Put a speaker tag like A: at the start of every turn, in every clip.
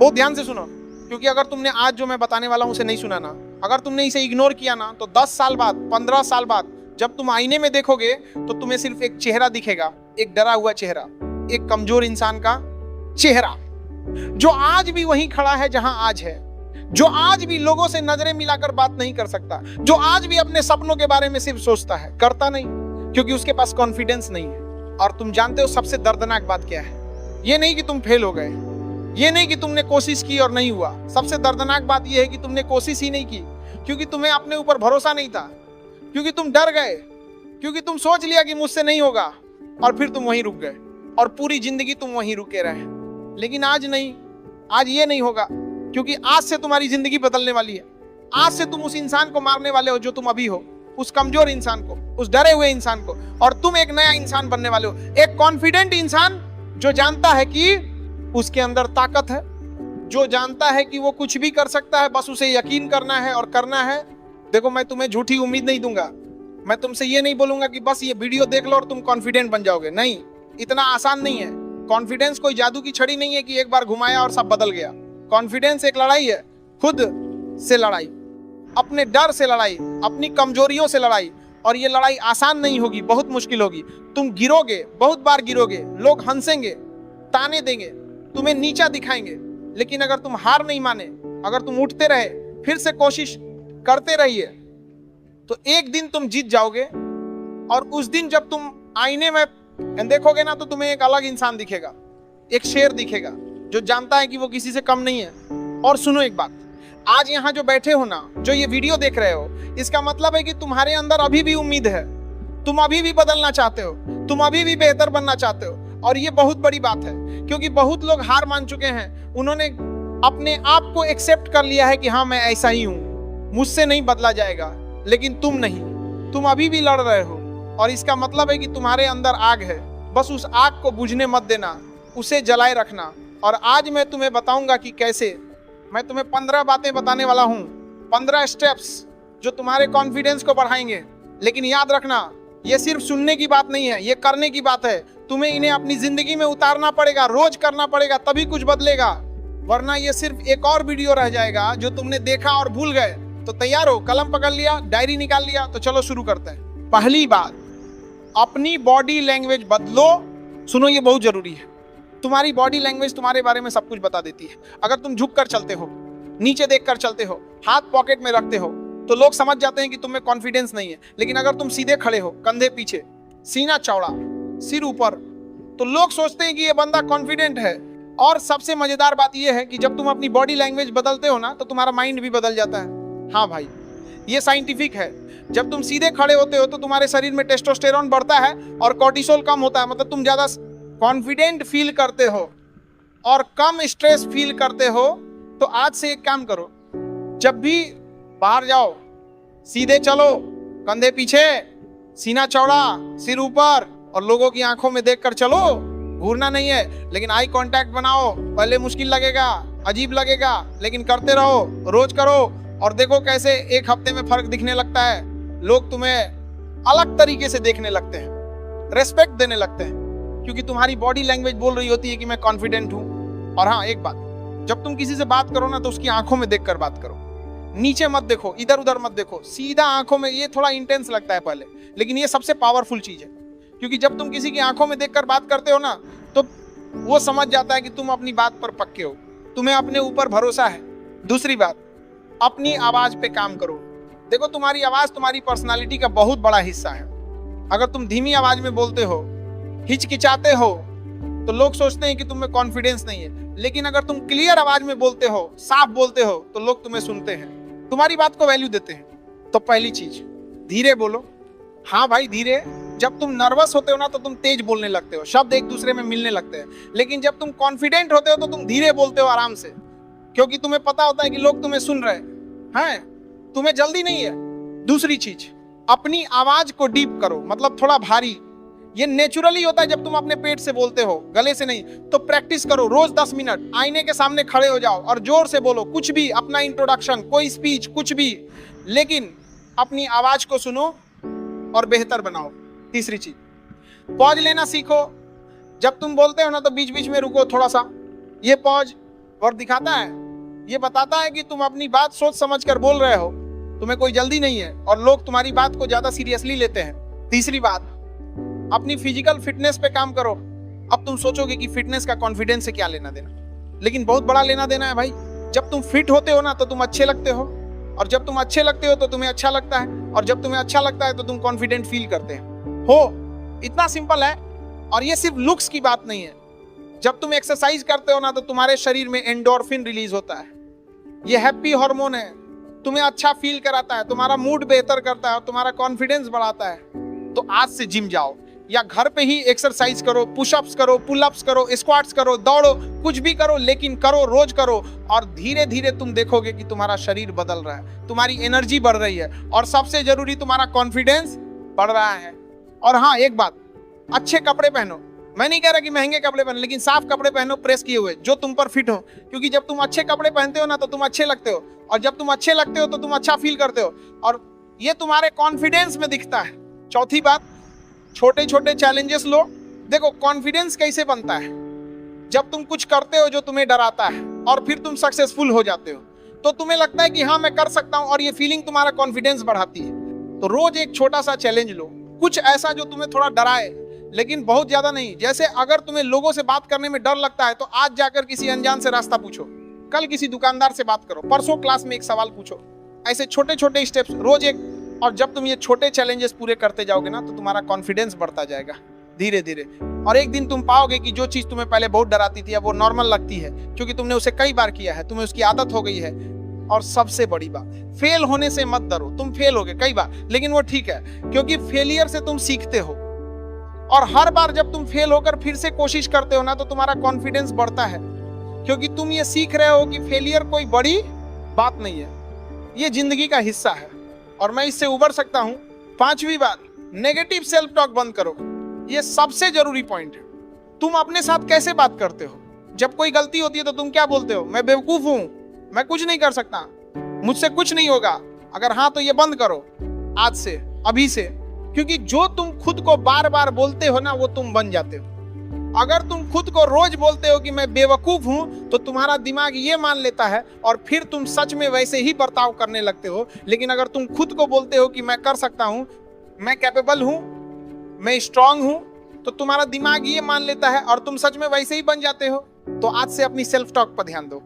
A: बहुत ध्यान से सुनो, क्योंकि अगर तुमने आज जो मैं बताने वाला हूं उसे नहीं सुना ना, अगर तुमने इसे इग्नोर किया ना, तो 10 साल बाद, 15 साल बाद जब तुम आईने में देखोगे तो तुम्हें सिर्फ एक चेहरा दिखेगा, एक डरा हुआ चेहरा, एक कमजोर इंसान का चेहरा, जो आज भी वहीं खड़ा है जहां आज है, जो आज भी लोगों से नजरें मिलाकर बात नहीं कर सकता, जो आज भी अपने सपनों के बारे में सिर्फ सोचता है, करता नहीं, क्योंकि उसके पास कॉन्फिडेंस नहीं है। और तुम जानते हो सबसे दर्दनाक बात क्या है? ये नहीं कि तुम फेल हो गए, ये नहीं कि तुमने कोशिश की और नहीं हुआ, सबसे दर्दनाक बात यह है कि तुमने कोशिश ही नहीं की, क्योंकि तुम्हें अपने ऊपर भरोसा नहीं था, क्योंकि तुम डर गए, क्योंकि तुम सोच लिया कि मुझसे नहीं होगा, और फिर तुम वहीं रुक गए, और पूरी जिंदगी तुम वहीं रुके रहे। लेकिन आज नहीं, आज ये नहीं होगा, क्योंकि आज से तुम्हारी जिंदगी बदलने वाली है। आज से तुम उस इंसान को मारने वाले हो जो तुम अभी हो, उस कमजोर इंसान को, उस डरे हुए इंसान को, और तुम एक नया इंसान बनने वाले हो, एक कॉन्फिडेंट इंसान जो जानता है कि उसके अंदर ताकत है, जो जानता है कि वो कुछ भी कर सकता है, बस उसे यकीन करना है और करना है। देखो, मैं तुम्हें झूठी उम्मीद नहीं दूंगा, मैं तुमसे ये नहीं बोलूंगा कि बस ये वीडियो देख लो और तुम कॉन्फिडेंट बन जाओगे, नहीं, इतना आसान नहीं है। कॉन्फिडेंस कोई जादू की छड़ी नहीं है कि एक बार घुमाया और सब बदल गया। कॉन्फिडेंस एक लड़ाई है, खुद से लड़ाई, अपने डर से लड़ाई, अपनी कमजोरियों से लड़ाई, और ये लड़ाई आसान नहीं होगी, बहुत मुश्किल होगी। तुम गिरोगे, बहुत बार गिरोगे, लोग हंसेंगे, ताने देंगे, तुम्हें नीचा दिखाएंगे, लेकिन अगर तुम हार नहीं माने, अगर तुम उठते रहे, फिर से कोशिश करते रहिए, तो एक दिन तुम जीत जाओगे। और उस दिन जब तुम आईने में देखोगे ना, तो तुम्हें एक अलग इंसान दिखेगा, एक शेर दिखेगा जो जानता है कि वो किसी से कम नहीं है। और सुनो एक बात, आज यहाँ जो बैठे हो ना, जो ये वीडियो देख रहे हो, इसका मतलब है कि तुम्हारे अंदर अभी भी उम्मीद है, तुम अभी भी बदलना चाहते हो, तुम अभी भी बेहतर बनना चाहते हो। और ये बहुत बड़ी बात है, क्योंकि बहुत लोग हार मान चुके हैं, उन्होंने अपने आप को एक्सेप्ट कर लिया है कि हाँ, मैं ऐसा ही हूं, मुझसे नहीं बदला जाएगा। लेकिन तुम नहीं, तुम अभी भी लड़ रहे हो, और इसका मतलब है कि तुम्हारे अंदर आग है, बस उस आग को बुझने मत देना, उसे जलाए रखना। और आज मैं तुम्हें बताऊंगा कि कैसे। मैं तुम्हें 15 बातें बताने वाला हूं, 15 स्टेप्स जो तुम्हारे कॉन्फिडेंस को बढ़ाएंगे। लेकिन याद रखना, ये सिर्फ सुनने की बात नहीं है, ये करने की बात है। तुम्हें इन्हें अपनी जिंदगी में उतारना पड़ेगा, रोज करना पड़ेगा, तभी कुछ बदलेगा, वरना ये सिर्फ एक और वीडियो रह जाएगा जो तुमने देखा और भूल गए। तो तैयार हो, कलम पकड़ लिया, डायरी निकाल लिया, तो चलो शुरू करते हैं। पहली बात, अपनी बॉडी लैंग्वेज बदलो। सुनो, ये बहुत जरूरी है। तुम्हारी बॉडी लैंग्वेज तुम्हारे बारे में सब कुछ बता देती है। अगर तुम झुक कर चलते हो, नीचे देख कर चलते हो, हाथ पॉकेट में रखते हो, तो लोग समझ जाते हैं कि तुम में कॉन्फिडेंस नहीं है। लेकिन अगर तुम सीधे खड़े हो, कंधे पीछे, सीना चौड़ा, सिर ऊपर, तो लोग सोचते हैं कि ये बंदा कॉन्फिडेंट है। और सबसे मजेदार बात यह है कि जब तुम अपनी बॉडी लैंग्वेज बदलते हो ना, तो तुम्हारा माइंड भी बदल जाता है। हाँ भाई, ये साइंटिफिक है। जब तुम सीधे खड़े होते हो तो तुम्हारे शरीर में टेस्टोस्टेरोन बढ़ता है और कोर्टिसोल कम होता है, मतलब तुम ज्यादा कॉन्फिडेंट फील करते हो और कम स्ट्रेस फील करते हो। तो आज से एक काम करो, जब भी बाहर जाओ, सीधे चलो, कंधे पीछे, सीना चौड़ा, सिर ऊपर, और लोगों की आंखों में देखकर चलो, घूरना नहीं है। लेकिन आई कांटेक्ट बनाओ, पहले मुश्किल लगेगा, अजीब लगेगा, लेकिन करते रहो, रोज करो, और देखो कैसे एक हफ्ते में फर्क दिखने लगता है। लोग तुम्हें अलग तरीके से देखने लगते हैं, रेस्पेक्ट देने लगते हैं, क्योंकि तुम्हारी बॉडी लैंग्वेज बोल रही होती है कि मैं कॉन्फिडेंट हूं। और हाँ, एक बात, जब तुम किसी से बात करो ना, तो उसकी आंखों में देखकर बात करो, नीचे मत देखो, इधर उधर मत देखो, सीधा आंखों में। ये थोड़ा इंटेंस लगता है पहले, लेकिन ये सबसे पावरफुल चीज है, क्योंकि जब तुम किसी की आंखों में देखकर बात करते हो ना, तो वो समझ जाता है कि तुम अपनी बात पर पक्के हो, तुम्हें अपने ऊपर भरोसा है। दूसरी बात, अपनी आवाज पे काम करो। देखो, तुम्हारी आवाज तुम्हारी पर्सनालिटी का बहुत बड़ा हिस्सा है। अगर तुम धीमी आवाज में बोलते हो, हिचकिचाते हो, तो लोग सोचते हैं कि तुम में कॉन्फिडेंस नहीं है। लेकिन अगर तुम क्लियर आवाज में बोलते हो, साफ बोलते हो, तो लोग तुम्हें सुनते हैं, तुम्हारी बात को वैल्यू देते हैं। तो पहली चीज, धीरे बोलो। हाँ भाई, धीरे। जब तुम नर्वस होते हो ना, तो तुम तेज बोलने लगते हो, शब्द एक दूसरे में मिलने लगते हैं। लेकिन जब तुम कॉन्फिडेंट होते हो तो तुम धीरे बोलते हो, आराम से, क्योंकि तुम्हें पता होता है कि लोग तुम्हें सुन रहे हैं, तुम्हें जल्दी नहीं है। दूसरी चीज, अपनी आवाज को डीप करो, मतलब थोड़ा भारी। ये नेचुरली होता है जब तुम अपने पेट से बोलते हो, गले से नहीं। तो प्रैक्टिस करो, रोज 10 मिनट आईने के सामने खड़े हो जाओ और जोर से बोलो, कुछ भी, अपना इंट्रोडक्शन, कोई स्पीच, कुछ भी, लेकिन अपनी आवाज को सुनो और बेहतर बनाओ। तीसरी चीज, पॉज लेना सीखो। जब तुम बोलते हो ना, तो बीच बीच में रुको थोड़ा सा। ये पॉज और दिखाता है, ये बताता है कि तुम अपनी बात सोच समझ कर बोल रहे हो, तुम्हें कोई जल्दी नहीं है और लोग तुम्हारी बात को ज्यादा सीरियसली लेते हैं। तीसरी बात, अपनी फिजिकल फिटनेस पे काम करो। अब तुम सोचोगे कि फिटनेस का कॉन्फिडेंस से क्या लेना देना, लेकिन बहुत बड़ा लेना देना है भाई। जब तुम फिट होते हो ना तो तुम अच्छे लगते हो, और जब तुम अच्छे लगते हो तो तुम्हें अच्छा लगता है, और जब तुम्हें अच्छा लगता है तो तुम कॉन्फिडेंट फील करते हो। इतना सिंपल है। और ये सिर्फ लुक्स की बात नहीं है। जब तुम एक्सरसाइज करते हो ना तो तुम्हारे शरीर में एंडोर्फिन रिलीज होता है। ये हैप्पी हार्मोन है, तुम्हें अच्छा फील कराता है, तुम्हारा मूड बेहतर करता है और तुम्हारा कॉन्फिडेंस बढ़ाता है। तो आज से जिम जाओ या घर पे ही एक्सरसाइज करो, पुशअप्स करो, पुलअप्स करो, स्क्वाट्स करो, दौड़ो, कुछ भी करो, लेकिन करो, रोज करो। और धीरे धीरे तुम देखोगे कि तुम्हारा शरीर बदल रहा है, तुम्हारी एनर्जी बढ़ रही है, और सबसे जरूरी तुम्हारा कॉन्फिडेंस बढ़ रहा है। और हाँ, एक बात, अच्छे कपड़े पहनो। मैं नहीं कह रहा कि महंगे कपड़े पहनो, लेकिन साफ कपड़े पहनो, प्रेस किए हुए, जो तुम पर फिट हो। क्योंकि जब तुम अच्छे कपड़े पहनते हो ना तो तुम अच्छे लगते हो, और जब तुम अच्छे लगते हो तो तुम अच्छा फील करते हो, और ये तुम्हारे कॉन्फिडेंस में दिखता है। चौथी बात, छोटे छोटे चैलेंजेस लो। देखो कॉन्फिडेंस कैसे बनता है, जब तुम कुछ करते हो जो तुम्हें डराता है और फिर तुम सक्सेसफुल हो जाते हो, तो तुम्हें लगता है कि हाँ मैं कर सकता हूं, और ये फीलिंग तुम्हारा कॉन्फिडेंस बढ़ाती है। तो रोज एक छोटा सा चैलेंज लो, कुछ ऐसा जो तुम्हें थोड़ा डराए, लेकिन बहुत ज्यादा नहीं। जैसे अगर तुम्हें लोगों से बात करने में डर लगता है तो आज जाकर किसी अनजान से रास्ता पूछो, कल किसी दुकानदार से बात करो, परसों क्लास में एक सवाल पूछो। ऐसे छोटे छोटे स्टेप्स रोज एक, और जब तुम ये छोटे चैलेंजेस पूरे करते जाओगे ना तो तुम्हारा कॉन्फिडेंस बढ़ता जाएगा धीरे धीरे। और एक दिन तुम पाओगे कि जो चीज तुम्हें पहले बहुत डराती थी अब वो नॉर्मल लगती है, क्योंकि तुमने उसे कई बार किया है, तुम्हें उसकी आदत हो गई है। और सबसे बड़ी बात, फेल होने से मत डरो। तुम फेल होगे कई बार, लेकिन वो ठीक है, क्योंकि फेलियर से तुम सीखते हो। और हर बार जब तुम फेल होकर फिर से कोशिश करते हो ना तो तुम्हारा कॉन्फिडेंस बढ़ता है, क्योंकि तुम ये सीख रहे हो कि फेलियर कोई बड़ी बात नहीं है, ये जिंदगी का हिस्सा है और मैं इससे उबर सकता हूं। पांचवी बात, नेगेटिव सेल्फ टॉक बंद करो। ये सबसे जरूरी पॉइंट है। तुम अपने साथ कैसे बात करते हो? जब कोई गलती होती है तो तुम क्या बोलते हो? मैं बेवकूफ हूं, मैं कुछ नहीं कर सकता, मुझसे कुछ नहीं होगा। अगर हाँ तो ये बंद करो आज से, अभी से, क्योंकि जो तुम खुद को बार बार बोलते हो ना वो तुम बन जाते हो। अगर तुम खुद को रोज बोलते हो कि मैं बेवकूफ हूं तो तुम्हारा दिमाग ये मान लेता है और फिर तुम सच में वैसे ही बर्ताव करने लगते हो। लेकिन अगर तुम खुद को बोलते हो कि मैं कर सकता हूं, मैं कैपेबल हूं, मैं स्ट्रांग हूं, तो तुम्हारा दिमाग ये मान लेता है और तुम सच में वैसे ही बन जाते हो। तो आज से अपनी सेल्फ टॉक पर ध्यान दो।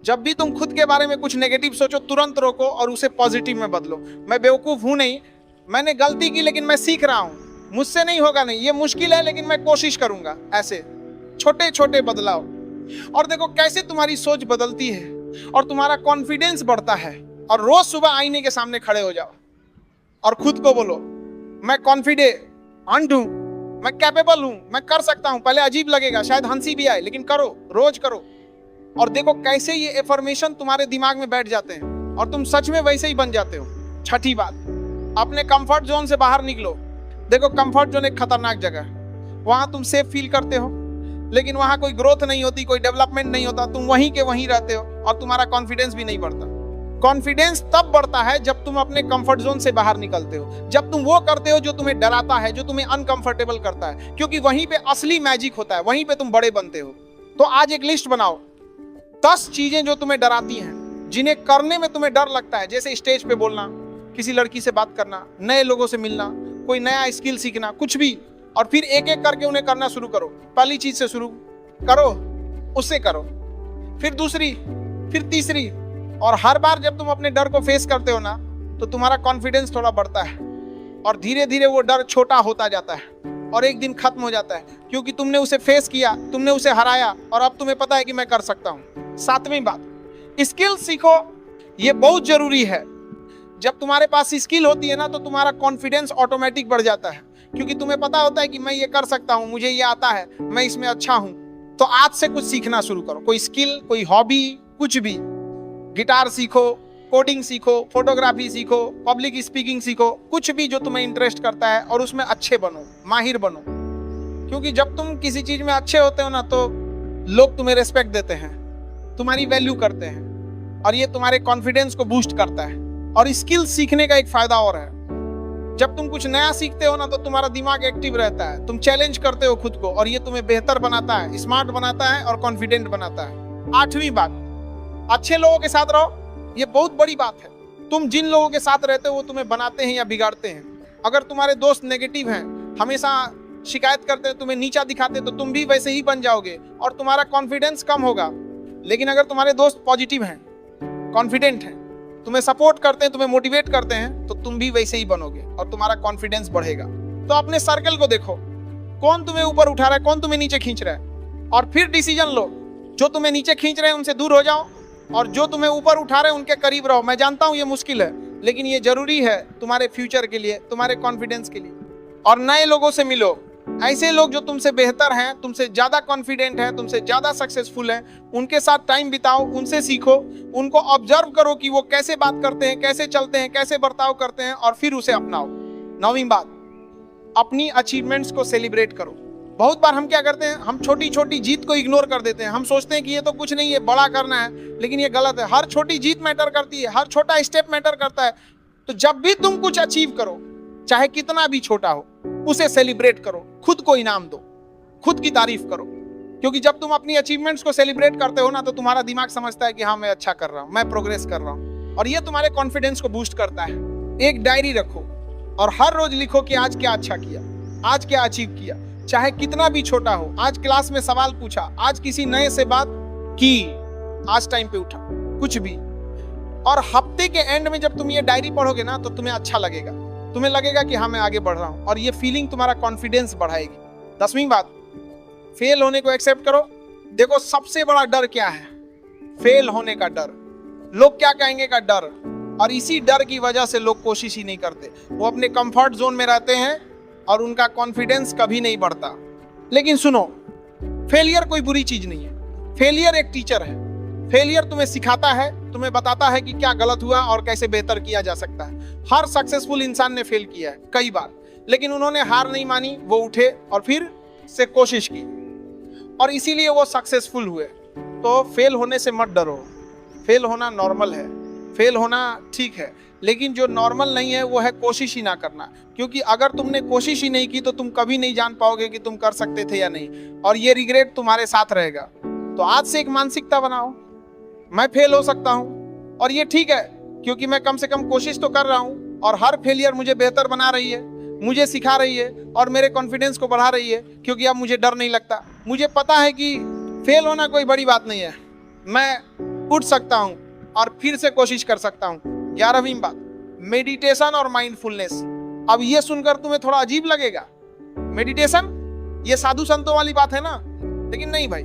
A: जब भी तुम खुद के बारे में कुछ नेगेटिव सोचो तुरंत रोको और उसे पॉजिटिव में बदलो। मैं बेवकूफ हूं नहीं, मैंने गलती की लेकिन मैं सीख रहा हूं, मुझसे नहीं होगा नहीं, ये मुश्किल है लेकिन मैं कोशिश करूंगा। ऐसे छोटे छोटे बदलाव, और देखो कैसे तुम्हारी सोच बदलती है और तुम्हारा कॉन्फिडेंस बढ़ता है। और रोज सुबह आईने के सामने खड़े हो जाओ और खुद को बोलो, मैं कॉन्फिडेंट हूं, मैं कैपेबल हूं, मैं कर सकता हूं। पहले अजीब लगेगा, शायद हंसी भी आए, लेकिन करो, रोज करो, और देखो कैसे ये एफर्मेशन तुम्हारे दिमाग में बैठ जाते हैं और तुम सच में वैसे ही बन जाते हो। छठी बात, अपने कंफर्ट जोन से बाहर निकलो। देखो कंफर्ट जोन एक खतरनाक जगह है, वहां तुम सेफ फील करते हो लेकिन वहां कोई ग्रोथ नहीं होती, कोई डेवलपमेंट नहीं होता, तुम वहीं के वहीं रहते हो और तुम्हारा कॉन्फिडेंस भी नहीं बढ़ता। कॉन्फिडेंस तब बढ़ता है जब तुम अपने कंफर्ट जोन से बाहर निकलते हो, जब तुम वो करते हो जो तुम्हें डराता है, जो तुम्हें अनकंफर्टेबल करता है, क्योंकि वहीं पे असली मैजिक होता है, वहीं पे तुम बड़े बनते हो। तो आज एक लिस्ट बनाओ, 10 चीजें जो तुम्हें डराती हैं, जिन्हें करने में तुम्हें डर लगता है, जैसे स्टेज पे बोलना, किसी लड़की से बात करना, नए लोगों से मिलना, कोई नया स्किल सीखना, कुछ भी। और फिर एक एक करके उन्हें करना शुरू करो। पहली चीज से शुरू करो, उससे करो, फिर दूसरी, फिर तीसरी। और हर बार जब तुम अपने डर को फेस करते हो ना तो तुम्हारा कॉन्फिडेंस थोड़ा बढ़ता है और धीरे धीरे वो डर छोटा होता जाता है और एक दिन खत्म हो जाता है, क्योंकि तुमने उसे फेस किया, तुमने उसे हराया और अब तुम्हें पता है कि मैं कर सकता हूं। 7वीं बात, स्किल सीखो। ये बहुत जरूरी है। जब तुम्हारे पास स्किल होती है ना तो तुम्हारा कॉन्फिडेंस ऑटोमेटिक बढ़ जाता है, क्योंकि तुम्हें पता होता है कि मैं ये कर सकता हूं, मुझे ये आता है, मैं इसमें अच्छा हूं। तो आज से कुछ सीखना शुरू करो, कोई स्किल, कोई हॉबी, कुछ भी। गिटार सीखो, कोडिंग सीखो, फोटोग्राफी सीखो, पब्लिक स्पीकिंग सीखो, कुछ भी जो तुम्हें इंटरेस्ट करता है और उसमें अच्छे बनो, माहिर बनो। क्योंकि जब तुम किसी चीज में अच्छे होते हो ना तो लोग तुम्हें रेस्पेक्ट देते हैं, तुम्हारी वैल्यू करते हैं और ये तुम्हारे कॉन्फिडेंस को बूस्ट करता है। और स्किल सीखने का एक फायदा और है, जब तुम कुछ नया सीखते हो ना तो तुम्हारा दिमाग एक्टिव रहता है, तुम चैलेंज करते हो खुद को और ये तुम्हें बेहतर बनाता है, स्मार्ट बनाता है और कॉन्फिडेंट बनाता है। 8वीं बात, अच्छे लोगों के साथ रहो। ये बहुत बड़ी बात है। तुम जिन लोगों के साथ रहते हो वो तुम्हें बनाते हैं या बिगाड़ते हैं। अगर तुम्हारे दोस्त नेगेटिव हैं, हमेशा शिकायत करते हैं, तुम्हें नीचा दिखाते हैं, तो तुम भी वैसे ही बन जाओगे और तुम्हारा कॉन्फिडेंस कम होगा। लेकिन अगर तुम्हारे दोस्त पॉजिटिव हैं, कॉन्फिडेंट हैं, तुम्हें सपोर्ट करते हैं, तुम्हें मोटिवेट करते हैं, तो तुम भी वैसे ही बनोगे और तुम्हारा कॉन्फिडेंस बढ़ेगा। तो अपने सर्कल को देखो, कौन तुम्हें ऊपर उठा रहा है, कौन तुम्हें नीचे खींच रहा है, और फिर डिसीजन लो। जो तुम्हें नीचे खींच रहे हैं उनसे दूर हो जाओ, और जो तुम्हें ऊपर उठा रहे हैं उनके करीब रहो। मैं जानता हूं ये मुश्किल है, लेकिन ये जरूरी है तुम्हारे फ्यूचर के लिए, तुम्हारे कॉन्फिडेंस के लिए। और नए लोगों से मिलो, ऐसे लोग जो तुमसे बेहतर हैं, तुमसे ज्यादा कॉन्फिडेंट हैं, तुमसे ज्यादा सक्सेसफुल हैं, उनके साथ टाइम बिताओ, उनसे सीखो, उनको ऑब्जर्व करो कि वो कैसे बात करते हैं, कैसे चलते हैं, कैसे बर्ताव करते हैं, और फिर उसे अपनाओ। 9वीं बात, अपनी अचीवमेंट्स को सेलिब्रेट करो। बहुत बार हम क्या करते हैं, हम छोटी छोटी जीत को इग्नोर कर देते हैं। हम सोचते हैं कि ये तो कुछ नहीं है, बड़ा करना है, लेकिन ये गलत है। हर छोटी जीत मैटर करती है, हर छोटा स्टेप मैटर करता है। तो जब भी तुम कुछ अचीव करो, चाहे कितना भी छोटा हो, उसे सेलिब्रेट करो, खुद को इनाम दो, खुद की तारीफ करो। क्योंकि जब तुम अपनी अचीवमेंट्स को सेलिब्रेट करते हो ना, तो तुम्हारा दिमाग समझता है कि हाँ, मैं अच्छा कर रहा हूं, मैं प्रोग्रेस कर रहा हूं, और ये तुम्हारे कॉन्फिडेंस को बूस्ट करता है। एक डायरी रखो और हर रोज लिखो कि आज क्या अच्छा किया, आज क्या अचीव किया, चाहे कितना भी छोटा हो। आज क्लास में सवाल पूछा, आज किसी नए से बात की, आज टाइम पे उठा, कुछ भी। और हफ्ते के एंड में जब तुम ये डायरी पढ़ोगे ना, तो तुम्हें अच्छा लगेगा, तुम्हें लगेगा कि हाँ, मैं आगे बढ़ रहा हूं, और ये फीलिंग तुम्हारा कॉन्फिडेंस बढ़ाएगी। 10वीं बात, फेल होने को एक्सेप्ट करो। देखो, सबसे बड़ा डर क्या है? फेल होने का डर, लोग क्या कहेंगे का डर। और इसी डर की वजह से लोग कोशिश ही नहीं करते। वो अपने कंफर्ट जोन में रहते हैं और उनका कॉन्फिडेंस कभी नहीं बढ़ता। लेकिन सुनो, फेलियर कोई बुरी चीज नहीं है। फेलियर एक टीचर है। फेलियर तुम्हें सिखाता है, तुम्हें बताता है कि क्या गलत हुआ और कैसे बेहतर किया जा सकता है। हर सक्सेसफुल इंसान ने फेल किया है कई बार, लेकिन उन्होंने हार नहीं मानी, वो उठे और फिर से कोशिश की, और इसीलिए वो सक्सेसफुल हुए। तो फेल होने से मत डरो। फेल होना नॉर्मल है, फेल होना ठीक है, लेकिन जो नॉर्मल नहीं है वो है कोशिश ही ना करना। क्योंकि अगर तुमने कोशिश ही नहीं की तो तुम कभी नहीं जान पाओगे कि तुम कर सकते थे या नहीं, और ये रिग्रेट तुम्हारे साथ रहेगा। तो आज से एक मानसिकता बनाओ, मैं फेल हो सकता हूं, और ये ठीक है, क्योंकि मैं कम से कम कोशिश तो कर रहा हूं, और हर फेलियर मुझे बेहतर बना रही है, मुझे सिखा रही है, और मेरे कॉन्फिडेंस को बढ़ा रही है। क्योंकि अब मुझे डर नहीं लगता, मुझे पता है कि फेल होना कोई बड़ी बात नहीं है, मैं उठ सकता हूं और फिर से कोशिश कर सकता हूं। 11वीं बात, मेडिटेशन और माइंडफुलनेस। अब ये सुनकर तुम्हें थोड़ा अजीब लगेगा, मेडिटेशन ये साधु संतों वाली बात है ना, लेकिन नहीं भाई।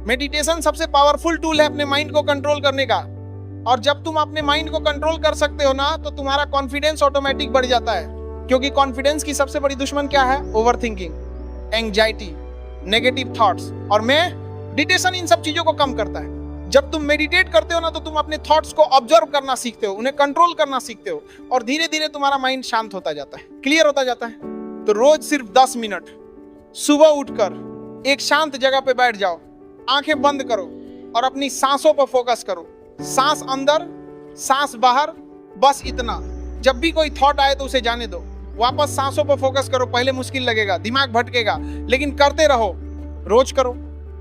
A: मेडिटेशन सबसे पावरफुल टूल है अपने माइंड को कंट्रोल करने का। और जब तुम अपने माइंड को कंट्रोल कर सकते हो ना, तो तुम्हारा कॉन्फिडेंस ऑटोमेटिक बढ़ जाता है। क्योंकि कॉन्फिडेंस की सबसे बड़ी दुश्मन क्या है? Over thinking, anxiety, negative thoughts. और मेडिटेशन इन सब चीजों को कम करता है। जब तुम मेडिटेट करते हो ना, तो तुम अपने थॉट्स को ऑब्जर्व करना सीखते हो, उन्हें कंट्रोल करना सीखते हो, और धीरे धीरे तुम्हारा माइंड शांत होता जाता है, क्लियर होता जाता है। तो रोज सिर्फ 10 मिनट सुबह उठकर एक शांत जगह पे बैठ जाओ, आंखें बंद करो और अपनी सांसों पर फोकस करो। सांस अंदर, सांस बाहर, बस इतना। जब भी कोई थॉट आए तो उसे जाने दो, वापस सांसों पर फोकस करो। पहले मुश्किल लगेगा, दिमाग भटकेगा, लेकिन करते रहो, रोज करो,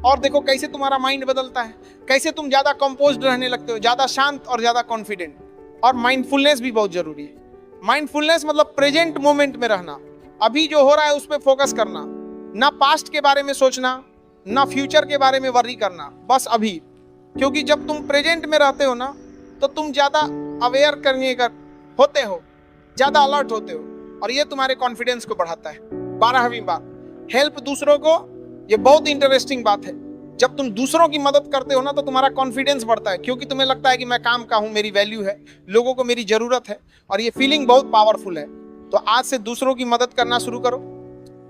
A: और देखो कैसे तुम्हारा माइंड बदलता है, कैसे तुम ज्यादा कंपोज्ड रहने लगते हो, ज्यादा शांत और ज्यादा कॉन्फिडेंट। और माइंडफुलनेस भी बहुत जरूरी है। माइंडफुलनेस मतलब प्रेजेंट मोमेंट में रहना, अभी जो हो रहा है उस पर फोकस करना, ना पास्ट के बारे में सोचना, ना फ्यूचर के बारे में वर्री करना, बस अभी। क्योंकि जब तुम प्रेजेंट में रहते हो ना, तो तुम ज्यादा अवेयर करने का होते हो, ज्यादा अलर्ट होते हो, और ये तुम्हारे कॉन्फिडेंस को बढ़ाता है। 12वीं बात, हेल्प दूसरों को। ये बहुत इंटरेस्टिंग बात है। जब तुम दूसरों की मदद करते हो ना, तो तुम्हारा कॉन्फिडेंस बढ़ता है, क्योंकि तुम्हें लगता है कि मैं काम का हूं, मेरी वैल्यू है, लोगों को मेरी जरूरत है, और ये फीलिंग बहुत पावरफुल है। तो आज से दूसरों की मदद करना शुरू करो,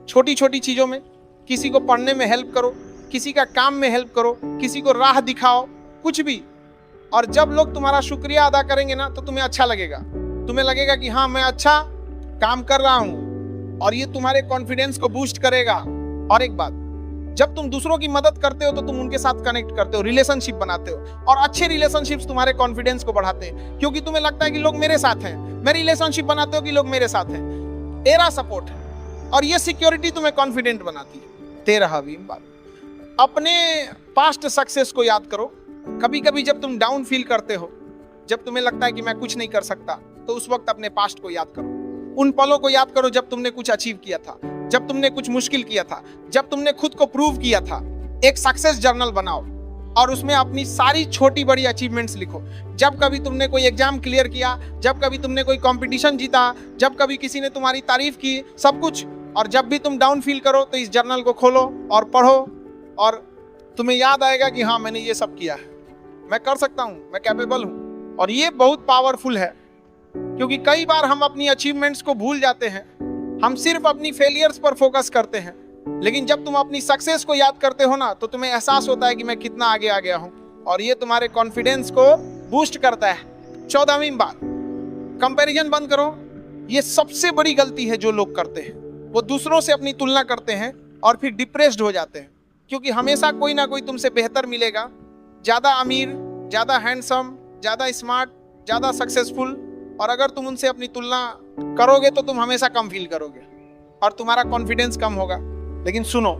A: छोटी छोटी चीजों में। किसी को पढ़ने में हेल्प करो, किसी का काम में हेल्प करो, किसी को राह दिखाओ, कुछ भी। और जब लोग तुम्हारा शुक्रिया अदा करेंगे ना, तो तुम्हें अच्छा लगेगा, तुम्हें लगेगा कि हाँ, मैं अच्छा काम कर रहा हूं, और ये तुम्हारे कॉन्फिडेंस को बूस्ट करेगा। और एक बात, जब तुम दूसरों की मदद करते हो तो तुम उनके साथ कनेक्ट करते हो, रिलेशनशिप बनाते हो, और अच्छे रिलेशनशिप्स तुम्हारे कॉन्फिडेंस को बढ़ाते हैं। क्योंकि तुम्हें लगता है कि लोग मेरे साथ हैं, मैं रिलेशनशिप बनाते हो कि लोग मेरे साथ हैं, तेरा सपोर्ट है, और ये सिक्योरिटी तुम्हें कॉन्फिडेंट बनाती है। 13वीं बात, अपने पास्ट सक्सेस को याद करो, कभी कभी जब तुम डाउन फील करते हो, जब तुम्हें लगता है कि मैं कुछ नहीं कर सकता, तो उस वक्त अपने पास्ट को याद करो। उन पलों को याद करो जब तुमने कुछ अचीव किया था, जब तुमने कुछ मुश्किल किया था, जब तुमने खुद को प्रूव किया था। एक सक्सेस जर्नल बनाओ और उसमें अपनी सारी छोटी बड़ी अचीवमेंट्स लिखो। जब कभी तुमने कोई एग्जाम क्लियर किया, जब कभी तुमने कोई कंपटीशन जीता, जब कभी किसी ने तुम्हारी तारीफ की, सब कुछ। और जब भी तुम डाउन फील करो तो इस जर्नल को खोलो और पढ़ो, और तुम्हें याद आएगा कि हाँ, मैंने ये सब किया है, मैं कर सकता हूँ, मैं कैपेबल हूँ। और ये बहुत पावरफुल है, क्योंकि कई बार हम अपनी अचीवमेंट्स को भूल जाते हैं, हम सिर्फ अपनी फेलियर्स पर फोकस करते हैं। लेकिन जब तुम अपनी सक्सेस को याद करते हो ना, तो तुम्हें एहसास होता है कि मैं कितना आगे आ गया हूं, और ये तुम्हारे कॉन्फिडेंस को बूस्ट करता है। 14वीं बात, कंपैरिजन बंद करो। ये सबसे बड़ी गलती है जो लोग करते हैं, वो दूसरों से अपनी तुलना करते हैं और फिर डिप्रेस्ड हो जाते हैं, क्योंकि हमेशा कोई ना कोई तुमसे बेहतर मिलेगा, ज्यादा अमीर, ज्यादा हैंडसम, ज्यादा स्मार्ट, ज्यादा सक्सेसफुल। और अगर तुम उनसे अपनी तुलना करोगे तो तुम हमेशा कम फील करोगे और तुम्हारा कॉन्फिडेंस कम होगा। लेकिन सुनो,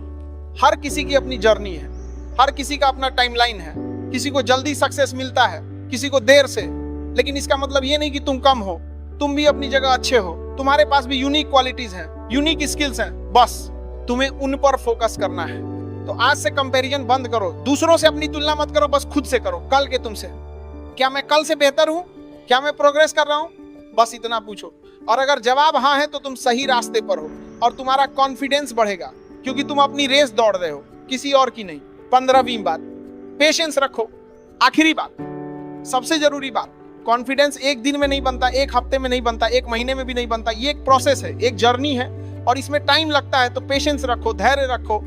A: हर किसी की अपनी जर्नी है, हर किसी का अपना टाइमलाइन है। किसी को जल्दी सक्सेस मिलता है, किसी को देर से। लेकिन इसका मतलब ये नहीं कि तुम कम हो, तुम भी अपनी जगह अच्छे हो, तुम्हारे पास भी यूनिक क्वालिटीज हैं, यूनिक स्किल्स हैं। बस तुम्हें उन पर फोकस करना है। तो आज से कंपैरिजन बंद करो, दूसरों से अपनी तुलना मत करो, बस खुद से करो। कल के तुमसे, क्या मैं कल से बेहतर हूं? क्या मैं प्रोग्रेस कर रहा हूं? बस इतना पूछो। और अगर जवाब हाँ है तो तुम सही रास्ते पर हो और तुम्हारा कॉन्फिडेंस बढ़ेगा, क्योंकि तुम अपनी रेस दौड़ रहे हो, किसी और की नहीं। 15वीं बात, पेशेंस रखो। आखिरी बात, सबसे जरूरी बात, कॉन्फिडेंस एक दिन में नहीं बनता, एक हफ्ते में नहीं बनता, एक महीने में भी नहीं बनता। ये एक प्रोसेस है, एक जर्नी है, और इसमें टाइम लगता है। तो पेशेंस रखो, धैर्य रखो।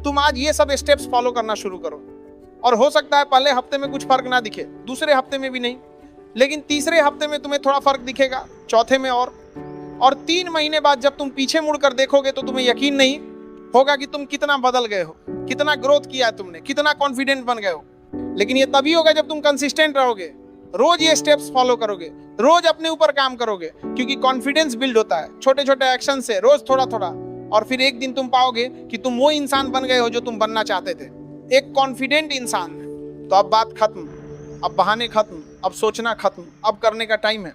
A: तुम आज ये सब स्टेप्स फॉलो करना शुरू करो, और हो सकता है पहले हफ्ते में कुछ फर्क ना दिखे, दूसरे हफ्ते में भी नहीं, लेकिन तीसरे हफ्ते में तुम्हें थोड़ा फर्क दिखेगा, चौथे में और 3 महीने बाद जब तुम पीछे मुड़कर देखोगे तो तुम्हें यकीन नहीं होगा कि तुम कितना बदल गए हो, कितना ग्रोथ किया है तुमने, कितना कॉन्फिडेंट बन गए हो। लेकिन ये तभी होगा जब तुम कंसिस्टेंट रहोगे, रोज ये स्टेप्स फॉलो करोगे, रोज अपने ऊपर काम करोगे, क्योंकि कॉन्फिडेंस बिल्ड होता है छोटे छोटे एक्शन से, रोज थोड़ा थोड़ा। और फिर एक दिन तुम पाओगे कि तुम वो इंसान बन गए हो जो तुम बनना चाहते थे, एक कॉन्फिडेंट इंसान। तो अब बात खत्म, अब बहाने खत्म, अब सोचना खत्म, अब करने का टाइम है।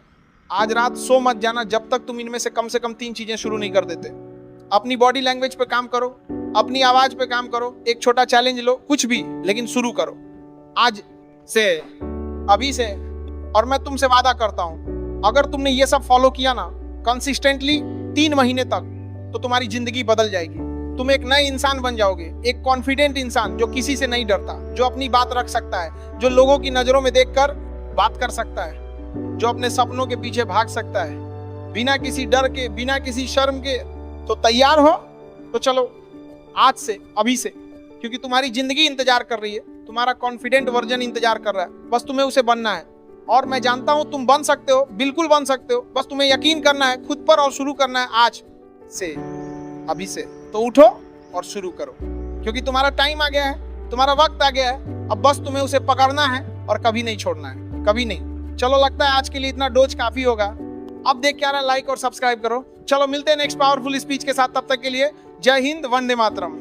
A: आज रात सो मत जाना जब तक तुम इनमें से कम 3 चीजें शुरू नहीं कर देते। अपनी बॉडी लैंग्वेज पे काम करो, अपनी आवाज पे काम करो, एक छोटा चैलेंज लो, कुछ भी, लेकिन शुरू करो आज से, अभी से। और मैं तुमसे वादा करता हूं, अगर तुमने ये सब फॉलो किया ना कंसिस्टेंटली 3 महीने तक, तो तुम्हारी जिंदगी बदल जाएगी। तुम एक नए इंसान बन जाओगे, एक कॉन्फिडेंट इंसान जो किसी से नहीं डरता, जो अपनी बात रख सकता है, जो लोगों की नजरों में देखकर बात कर सकता है, जो अपने सपनों के पीछे भाग सकता है बिना किसी डर के, बिना किसी शर्म के। तो तैयार हो? तो चलो आज से, अभी से, क्योंकि तुम्हारी जिंदगी इंतजार कर रही है, तुम्हारा कॉन्फिडेंट वर्जन इंतजार कर रहा है। बस तुम्हें उसे बनना है, और मैं जानता हूं तुम बन सकते हो, बिल्कुल बन सकते हो। बस तुम्हें यकीन करना है खुद पर और शुरू करना है आज से, अभी से। तो उठो और शुरू करो, क्योंकि तुम्हारा टाइम आ गया है, तुम्हारा वक्त आ गया है। अब बस तुम्हें उसे पकड़ना है और कभी नहीं छोड़ना है, कभी नहीं। चलो, लगता है आज के लिए इतना डोज काफी होगा। अब देख क्या रहा, लाइक और सब्सक्राइब करो। चलो मिलते हैं नेक्स्ट पावरफुल स्पीच के साथ, तब तक के लिए जय हिंद, वंदे मातरम।